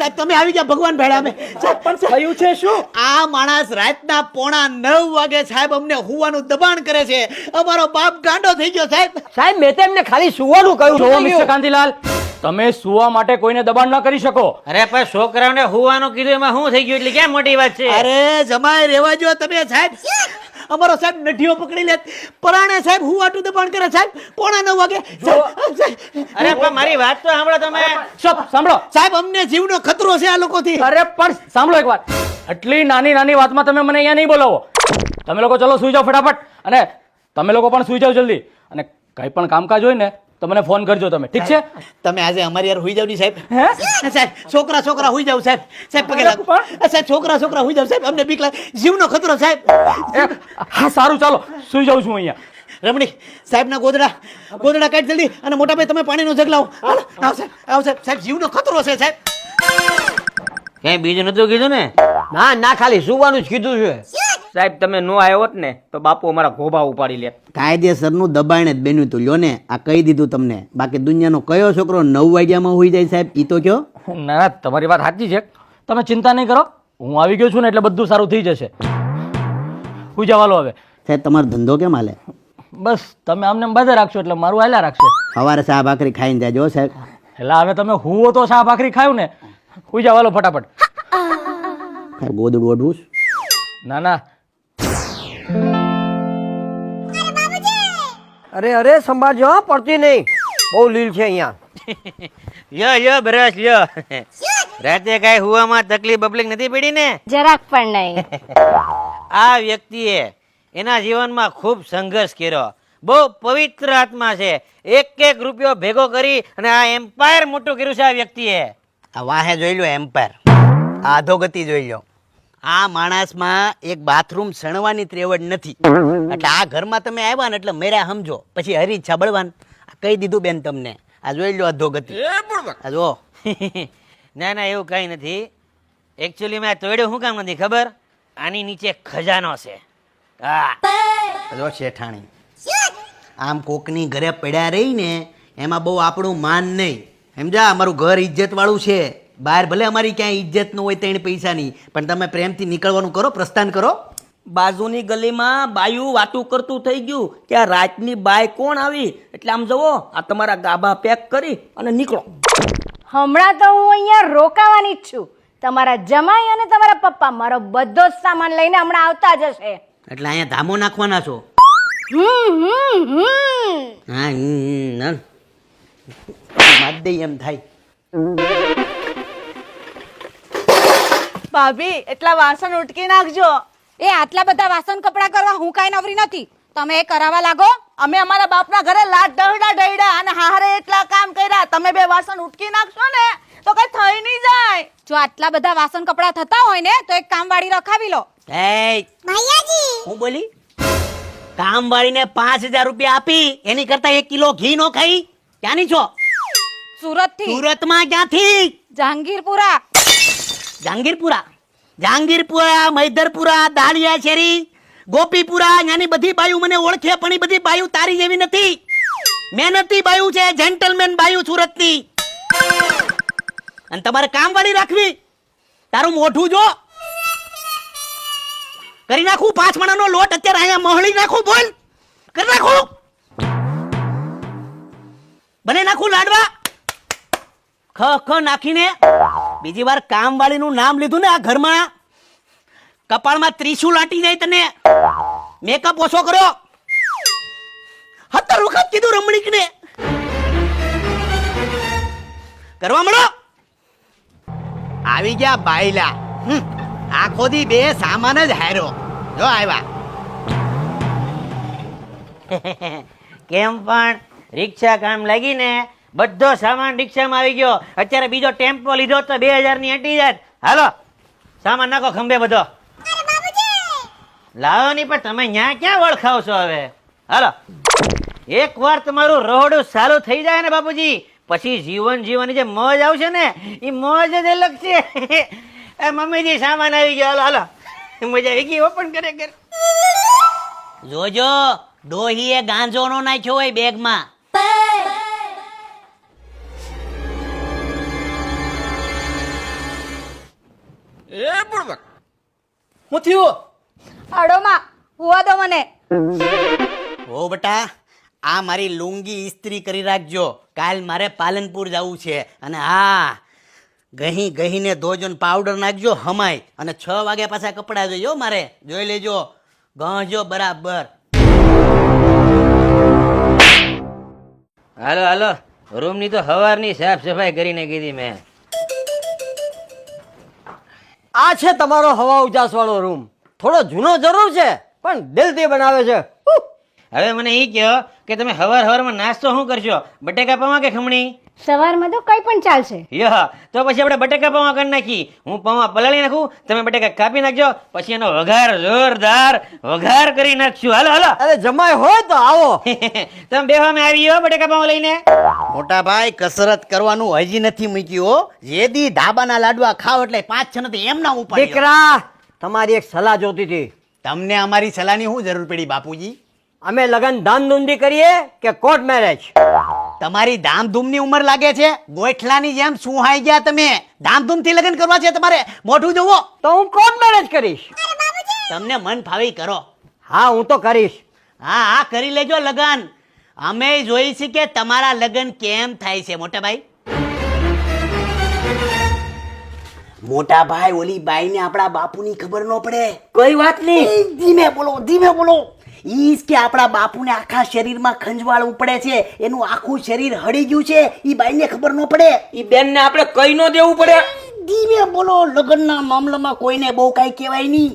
સાહેબ તમે આવી ગયા ભગવાન ભેળા અમે સાહેબ પણ થયું છે શું? આ માણસ રાતના 8:45 વાગે સાહેબ અમને હુવાનું દબાણ કરે છે. અમારો બાપ ગાંડો થઈ ગયો સાહેબ. સાહેબ મેં તો એમને ખાલી સુવાનું કહ્યું. જો મિસ્ટર કાંતિલાલ, તમે સુવા માટે કોઈને દબાણ ન કરી શકો. અરે પણ છોકરાઓને હુવાનું કીધું એમાં શું થઈ ગયું એટલે ક્યાં મોટી વાત છે? અરે જમાઈ રેવા જો તમે સાહેબ. અમારો સાહેબ નઠીઓ પકડી લે પરાણે સાહેબ હુવાટું દબાણ કરે સાહેબ 8:45 વાગે અરે પણ મારી વાત તો સાંભળો તમે. સાંભળો સાહેબ અમને જીવનો ખતરો છે આ લોકોથી. અરે પણ સાંભળો એકવાર, આટલી નાની નાની વાતમાં તમે મને અહીંયા નહીં બોલાવો. તમે લોકો ચલો સુઈ જાઓ ફટાફટ, અને તમે લોકો પણ સુઈ જાઓ જલ્દી, અને કંઈ પણ કામકાજ હોય ને તો મને ફોન કરજો તમે, ઠીક છે? તમે આજે અમારી યાર હુઈ જાવ ની સાહેબ. હે સાહેબ છોકરા હુઈ જાવ સાહેબ. સાહેબ પગે લાગો સાહેબ. છોકરા હુઈ જાવ સાહેબ. અમને બીક લાગે, જીવનો ખતરો સાહેબ. હા સારું, ચાલો સુઈ જાઉં છું અહીંયા. રમણી સાહેબના ગોદડા કાઢ જલ્દી, અને મોટા ભાઈ તમે પાણીનો જગ લાવો. હાલો, આવો સાહેબ, આવો સાહેબ. સાહેબ જીવનો ખતરો છે સાહેબ. કઈ બીજું નતું કીધું ને? ના ના, ખાલી સુવાનું જ કીધું છે. સાહેબ તમે નો આવ્યો હોત ને તો બાપુ અમારા ગોભા ઉપાડી લે. કાયદેસરનું દબાણ જ બન્યું તું લ્યો ને. આ કહી દીધું તમને. બાકી દુનિયાનો કયો છોકરો 9 વાગ્યામાં હોઈ જાય સાહેબ? ઈ તો કયો. ના ના, તમારી વાત સાચી છે, તમે ચિંતા નહીં કરો. હું આવી ગયો છું ને એટલે બધું સારું થઈ જશે. સુઈ જવાલો હવે. સાહેબ તમારો ધંધો કેમ હાલે? બસ તમે આમને બાધા રાખશો એટલે મારું હાલ્યા રાખશે. સવારે શા ભાખરી ખાઈને જાજો સાહેબ. એટલે હવે તમે હુવો તો શા ભાખરી ખાયું ને, સુઈ જવાલો ફટાફટ. ગોદડું ઓઢવું છે? ના ના, અરે સંભાળજો હો, પડતી નહીં. બહુ લીલ છે અહીંયા. યો બ્રશ લ્યો. રાતે કઈ હુવામાં તકલીફ બબલિંગ નથી પડી ને? જરાક પણ નહીં. આ વ્યક્તિએ એના જીવનમાં ખૂબ સંઘર્ષ કર્યો. બહુ પવિત્ર આત્મા છે. એક રૂપિયો ભેગો કરી અને આ એમ્પાયર મોટું કર્યું છે આ વ્યક્તિએ. આ વાહે જોઈ લો એમ્પાયર. આ અધોગતિ જોઈ લો. આ માણસમાં એક બાથરૂમ સણવાની ત્રેવડ નથી. એટલે આ ઘરમાં તમે આવ્યા ને એટલે મેરા સમજો, પછી હરી ઈચ્છા બળવાન. આ કહી દીધું બેન તમને. આ જોઈ લો અધોગતિ. આ જો. ના એવું કઈ નથી. એકચ્યુઅલી મેં તોડ્યું શું કામ નથી ખબર? આની નીચે ખજાનો છે. હા જો શેઠાણી, આમ કોકની ઘરે પડ્યા રહી ને એમાં બહુ આપણું માન નહીં. સમજા? અમારું ઘર ઇજ્જત વાળું છે. બહાર ભલે અમારી ક્યાંય ઇજ્જત ન હોય 3 પૈસાની, પણ તમે પ્રેમથી નીકળવાનું કરો, પ્રસ્થાન કરો. બાજુની ગલીમાં બાયું વાતું કરતું થઈ ગયું કે આ રાતની બાય કોણ આવી, એટલે આમ જવો આ તમારા ગાભા પેક કરી અને નીકળો. હમણાં તો હું અહીંયા રોકાવાની જ છું. તમારા જમાઈ અને તમારા પપ્પા મારો બધો જ સામાન લઈને હમણાં આવતા જ હશે. એટલે અહીંયા ધામો નાખવાના છો? હા માત દઈ એમ થાય. ભાભી એટલા વાસણ ઉટકી નાખજો. એ આટલા બધા વાસણ કપડા કરવા હું કાંઈ નવરી નથી. તમે એ કરાવવા લાગો. અમે અમારા બાપના ઘરે લાટ ઢળડા અને હારે એટલા કામ કર્યા. તમે 2 વાસણ ઉટકી નાખશો ને તો કઈ થઈ નહીં જાય. જો આટલા બધા વાસણ કપડા થતા હોય ને તો એક કામવાળી રખાવી લો. એ હું બોલી? કામવાળીને 5000 રૂપિયા આપી એની કરતા 1 કિલો ઘી નો ખાઈ? ક્યાંની છો? સુરત થી. સુરતમાં ક્યાંથી? જહાંગીરપુરા. જહાંગીરપુરા, મૈદરપુરા, દાળિયા શેરી, ગોપીપુરા, ત્યાંની બધી બાયું મને ઓળખે, પણ એ બધી બાયું તારી જેવી નથી. મહેનતી બાયું છે, જેન્ટલમેન બાયું સુરતની. અને તમારે કામવાળી રાખવી? તારું મોઢું જો. કરી નાખું 5 મણાનો લોટ અત્યારે અહીંયા મોહળી નાખું. બોલ, કરી નાખું. બને નાખું લાડવા. ખ નાખીને બીજી વાર કામવાળીનું નામ લીધું ને આ ઘરમાં, કપાળમાં ત્રિશુલ આટી જાય તને. મેકઅપ ઓછો કર્યો. 17 વખત કીધું રમણીકને કરવા મળો. આવી ગયા બાયલા. આખો દી 2 સામાન જ હાર્યો. જો આવ્યા. કેમ પણ રિક્ષા કામ લાગી ને બધો સામાન રિક્ષામાં આવી ગયો. અત્યારે બીજો ટેમ્પો લીધો તો 2000 ની હટી જાત. હાલો સામાન નાખો ખંભે બધો. લાવો નહીં પણ તમે ન્યા ક્યાં વળખાવ છો હવે? હાલો એક વાર તમારું રોહડું સારું થઈ જાય ને બાપુજી, પછી જીવન જીવવાની જે મોજ આવશે ને એ મોજ જ અલગ છે. મમ્મીજી સામાન આવી ગયો. હાલો મજા આવી ગઈ. ઓપન કરે. જોજો ડોહીએ ગાંજો નો નાખ્યો હોય બેગમાં. હું થયું અડોમાં હુવા દો મને. ઓ બટા, આ મારી લુંગી ઇસ્ત્રી કરી રાખજો, કાલ મારે પાલનપુર જવું છે. અને હા, ગહીને ધોજો ને પાવડર નાખજો હમાય. અને 6 વાગ્યા પાછા કપડાં જોઈજો મારે, જોઈ લેજો, ગણજો બરાબર. હાલો હાલો, રૂમની તો હવારની સાફ સફાઈ કરીને કીધી મેં. આ છે તમારો હવા ઉજાસ વાળો રૂમ. થોડો જૂનો જરૂર છે પણ દિલથી બનાવે છે. હવે મને એ કહો કે તમે હવારમાં નાસ્તો શું કરશો? બટેકા પૌવા કે ખમણી? સવારમાં તો કંઈ પણ ચાલશે. યહ, તો પછી આપણે બટેકા પૌવા કરી નાખી. હું પૌવા પલાળી નાખું, તમે બટેકા કાપી નાખજો, પછી એનો વઘાર જોરદાર વઘાર કરી નાખશું. હાલો હાલો. અરે જમાય હોય તો આવો. તમે બેવામાં આવી ગયો બટેકા પૌવા લઈને? મોટા ભાઈ, કસરત કરવાનું હજી નથી મૂક્યું. જે દી ધાબાના લાડવા ખાવ એટલે 5-6 નથી એમના ઉપર. દીકરા, તમારી એક સલાહ જોતી હતી. તમને અમારી સલાહની શું જરૂર પડી બાપુજી? અમે લગન ધામધૂમથી કરીએ કે કોર્ટ મેરેજ? તમારી ધામધૂમની ઉંમર લાગે છે? ગોઠલાની જેમ સુહાઈ ગયા તમે. ધામધૂમથી લગ્ન કરવા છે તમારે? મોઢું જોવો. તો હું કોર્ટ મેરેજ કરીશ. તમને મન ફાવી કરો. હા, હું તો કરીશ. હા હા, કરી લેજો લગન. અમે જોઈ છે કે તમારા લગન કેમ થાય છે. મોટા ભાઈ, મોટા ભાઈ, ઓલી બાઈને આપણા બાપુની ખબર ન પડે. કોઈ વાત નહીં. ધીમે બોલો, ધીમે બોલો. ઈસ કે આપણા બાપુને આખા શરીરમાં ખંજવાળ ઉપડે છે, એનું આખું શરીર હળી ગયું છે, ઈ બાઈને ખબર ન પડે. ઈ બેનને આપણે કઈ ન દેવું પડે. ધીમે બોલો. લગ્નના મામલામાં કોઈને બહુ કાંઈ કહેવાય નહીં.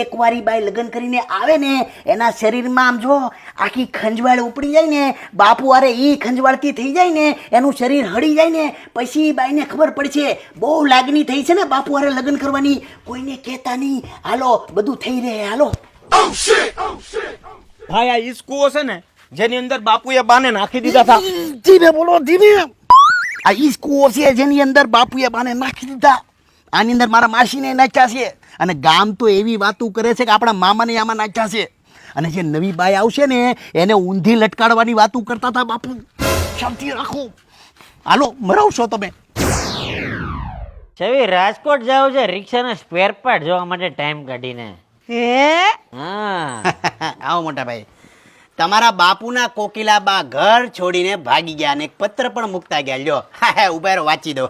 એકવાર ઈ બાઈ લગ્ન કરીને આવે ને, એના શરીરમાં આમ જો આખી ખંજવાળ ઉપડી જાય ને, બાપુ અરે ઈ ખંજવાળથી થઈ જાય ને, એનું શરીર હળી જાય ને, પછી ઈ બાઈને ખબર પડશે બહુ લાગણી થઈ છે ને બાપુ અરે લગ્ન કરવાની. કોઈને કહેતા નહીં. હાલો, બધું થઈ રહે. હાલો. ભાઈ, આ ઈસ્કુઓ છે ને, જેની અંદર બાપુએ બાને નાખી દીધા હતા. ધીમે બોલો, ધીમે. આ ઈસ્કુઓ છે જેની અંદર બાપુએ બાને નાખી દીધા. આની અંદર મારા માસીને નાખ્યા છે. અને ગામ તો એવી વાતો કરે છે કે આપણા મામાને આમાં નાખ્યા છે. અને જે નવી બાઈ આવશે ને, એને ઊંધી લટકાડવાની વાતો કરતા હતા બાપુ. શાંતિ રાખો. હાલો, મરાવશો તમે. છવી, રાજકોટ જાવ છે રિક્ષાના સ્પેર પાર્ટ જોવા માટે ટાઈમ કાઢીને. હે? હા. આવો મોટા ભાઈ. તમારા બાપુના કોકિલાબા ઘર છોડીને ભાગી ગયા અને એક પત્ર પણ મૂકતા ગયા. લ્યો, ઉભા રહો, વાંચી દો.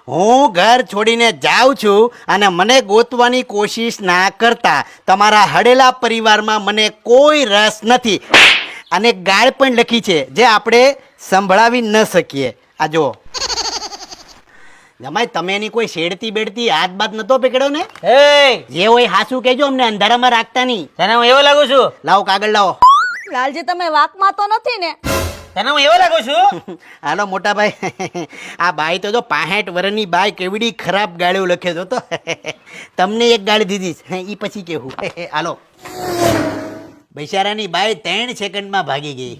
હું ઘર છોડીને જાઉં છું અને મને ગોતવાની કોશિશ ના કરતા. તમારા હડેલા પરિવારમાં મને કોઈ રસ નથી. અને ગાળ પણ લખી છે જે આપણે સંભળાવી ન શકીએ. આ જુઓ. જમાઈ, તમે એની કોઈ શેડતી બેડતી હાથ બાત નતો પકડ્યો ને? જે હોય હાસુ કહેજો, અમને અંધારામાં રાખતા નહીં. તને હું એવો લાગુ છું? લાવો કાગળ લાવો. લાલજી, તમે વાકમાં તો નથી ને? તને હું એવો લાગુ છું? હાલો મોટા ભાઈ, આ બાઈ તો જો 65 વર્ષની બાઈ કેવડી ખરાબ ગાળીઓ લખે છે તો. તમને એક ગાળી દીધી, ઈ પછી કેવું. હાલો. બૈસારાની બાઈ 3 સેકન્ડમાં ભાગી ગઈ.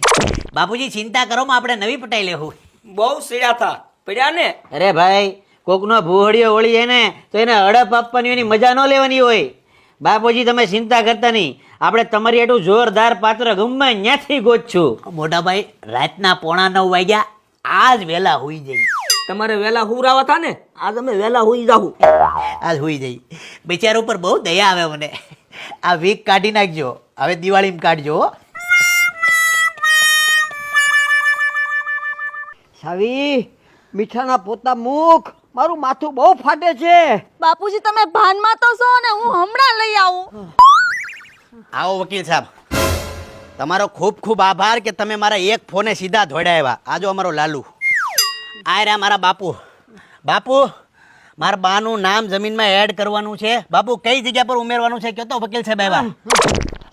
બાપુજી, ચિંતા કરો, આપણે નવી પટાઈ લેવું. બહુ સીડા થા પડ્યા ને. અરે ભાઈ, કોકનો ભૂહડિયો ઓળી જાય ને તો એને હડપ આપવાની એની મજા ન લેવાની હોય. બાપુજી, તમે ચિંતા કરતા નહીં, આપણે તમારી એટલું જોરદાર પાત્ર ગમે ત્યાંથી ગોતશું. મોટા ભાઈ, રાતના 8:45 વાગ્યા, આજ વહેલા હુઈ જઈ. તમારે વેલા હુરાવા થા ને, આજ અમે વેલા હુઈ જાહું. આજ હુઈ જઈ. બિચારા ઉપર બહુ દયા આવે મને. આ વીક કાઢી નાખજો, હવે દિવાળીમાં કાઢજો. સાવી, મીઠાના પોતા મુખ. મારું માથું બહુ ફાટે છે. બાપુજી, તમે ભાનમાં તો છો ને? હું હમણાં લઈ આવું. આવો વકીલ સાહેબ, તમારો ખૂબ ખૂબ આભાર કે તમે મારા એક ફોને સીધા ધોડાવ્યા. આજો અમારો લાલુ. આ રહ્યા મારા બાપુ. બાપુ, મારા બાનું નામ જમીનમાં એડ કરવાનું છે. બાપુ, કઈ જગ્યા પર ઉમેરવાનું છે કયો તો વકીલ સાહેબ આવ્યા.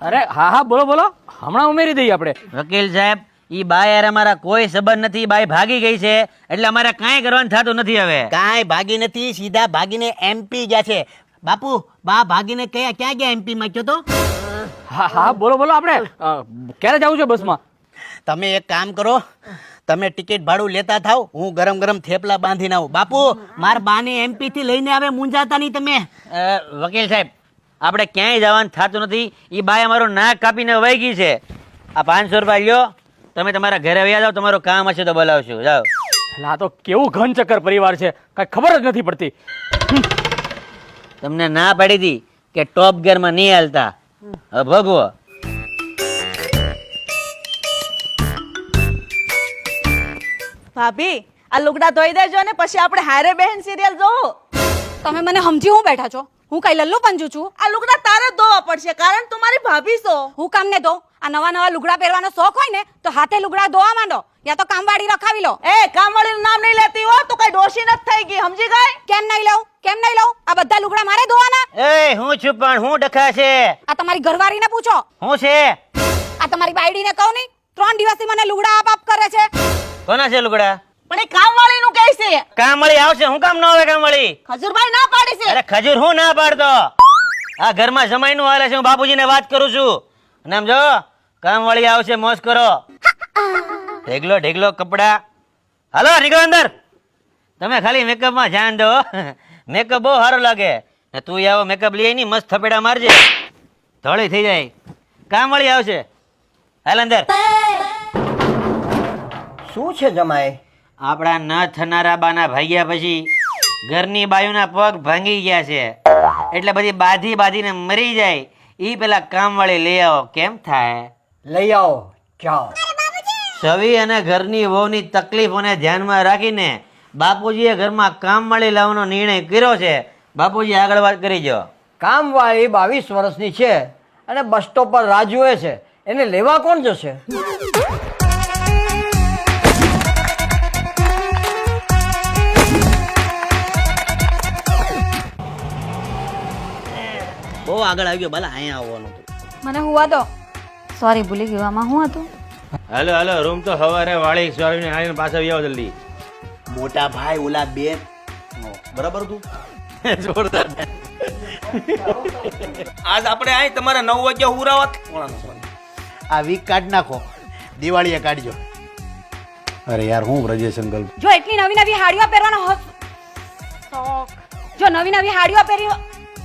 અરે હા હા, બોલો બોલો, હમણાં ઉમેરી દઈએ આપણે. વકીલ સાહેબ, ઈ બાય યાર અમારા કોઈ સંબંધ નથી. બાય ભાગી ગઈ છે એટલે અમારે કાંઈ કરવાનું થતું નથી. હવે કાંઈ ભાગી નથી, સીધા ભાગીને MP ગયા છે. બાપુ, બા ભાગીને ક્યાં ગયા MP માં કયો તો? હા હા, બોલો બોલો, આપણે ક્યારે જવું છે બસમાં? તમે એક કામ કરો, તમે ટિકિટ ભાડું લેતા થાવ, હું ગરમ ગરમ થેપલા બાંધીને આવું. બાપુ, મારા બાને MP થી લઈને આવે, મૂંઝાતા નહીં તમે. વકીલ સાહેબ, આપણે ક્યાંય જવાનું થતું નથી. ઈ બાય અમારું નાક કાપીને વહી ગઈ છે. આ 500 રૂપિયા લ્યો, તમે તમારા ઘરે વયા જાઓ, તમારું કામ હશે તો બોલાવશું. જાઓ. આ તો કેવું ઘન ચક્કર પરિવાર છે, કઈ ખબર જ નથી પડતી. તમને ના પાડી હતી કે ટોપ ગિયરમાં નહીં હાલતા. હવે ભોગવો. ભાભી આ લુગડા ધોઈ દેજો ને પછી આપણે હારે બહેન સિરિયલ જોવું. તમે મને સમજી હું બેઠા છો? હું કઈ લલ્લુ પંજુ છું? આ લુગડા તારે જ ધોવા પડશે કારણ તું મારી ભાભી છો. હું કામ ને દો? આ નવા નવા લુગડા પહેરવાનો શોખ હોય ને તો હાથે લુગડા ધોવા માંડો, યા તો કામવાળી રખાવી લો. એ કામવાળીનું નામ નહીં લેતી હો, તું કઈ ડોશી નથી થઈ ગઈ, સમજી ગઈ? કેમ નહીં લઉં? કેમ નહીં લઉં? આ બધા લુગડા મારે ધોવાના? એ હું છું પણ હું ડખા છે? આ તમારી ઘરવાળીને પૂછો. હું છે? આ તમારી બાયડીને કહું નહીં? 3 દિવસથી મને લુગડા આપ કરે છે. કોના છે લુગડા? પણ એ કામવાળીનું કહે છે. કામવાળી આવશે. હું કામ ન આવે કામવાળી? ખજૂરભાઈ ના પાડી છે. અરે ખજૂર હું ના પાડતો. આ ઘરમાં જમાઈનું હાલે છે, હું બાપુજીને વાત કરું છું. અને આમ જો કામવાળી આવશે, મોજ કરો. ઢેગલો ઢેગલો કપડા. હાલો નીકળો અંદર. તમે ખાલી મેકઅપમાં ધ્યાન દો. મેકઅપ બહુ સારો લાગે. ને તું આવો મેકઅપ લઈ આવીને મસ્ત થપેડા મારજે, ધોળી થઈ જાય. કામવાળી આવશે. હાલ અંદર. શું છે જમાઈ? આપણા ન થનારા બાના ભાગ્યા પછી ઘરની બાયુના પગ ભાંગી ગયા છે, એટલે બધી બાધી બાધીને મરી જાય. ઈ પેલા કામવાળી લઈ આવો. કેમ થાય? લઈ આવો, જાઓ. સવી અને ઘરની વહુની તકલીફોને ધ્યાનમાં રાખીને બાપુજીએ ઘરમાં કામવાળી લાવવાનો નિર્ણય કર્યો છે. બાપુજી આગળ વાત કરી જો. કામવાળી 22 વર્ષની છે અને બસ સ્ટોપ પર રાહ જુએ છે. એને લેવા કોણ જશે? બહુ આગળ આવી ગયો બાલા, અહીંયા આવવાનું હતું. મને હુવા દો. સોરી, ભૂલી ગયો. આમાં હું હતું? હાલો હાલો, રૂમ તો સવારે વાળી સ્વામીને આવીને પાછા આવી આવો જલ્દી. મોટા ભાઈ ઓલા બેન બરાબર તું જોરદાર. આજ આપણે અહીં તમારા 9 વાગ્યા ઉરાવત. આ વીક કાઢ નાખો, દિવાળીએ કાઢજો. અરે યાર હું બ્રજેશ અંકલ, જો એટલી નવી નવી હાડીઓ પહેરવાનો શોખ, જો નવી નવી હાડીઓ પહેરી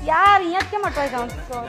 યાર અહીંયા જ કેમ અટવાઈ જાઉં છું?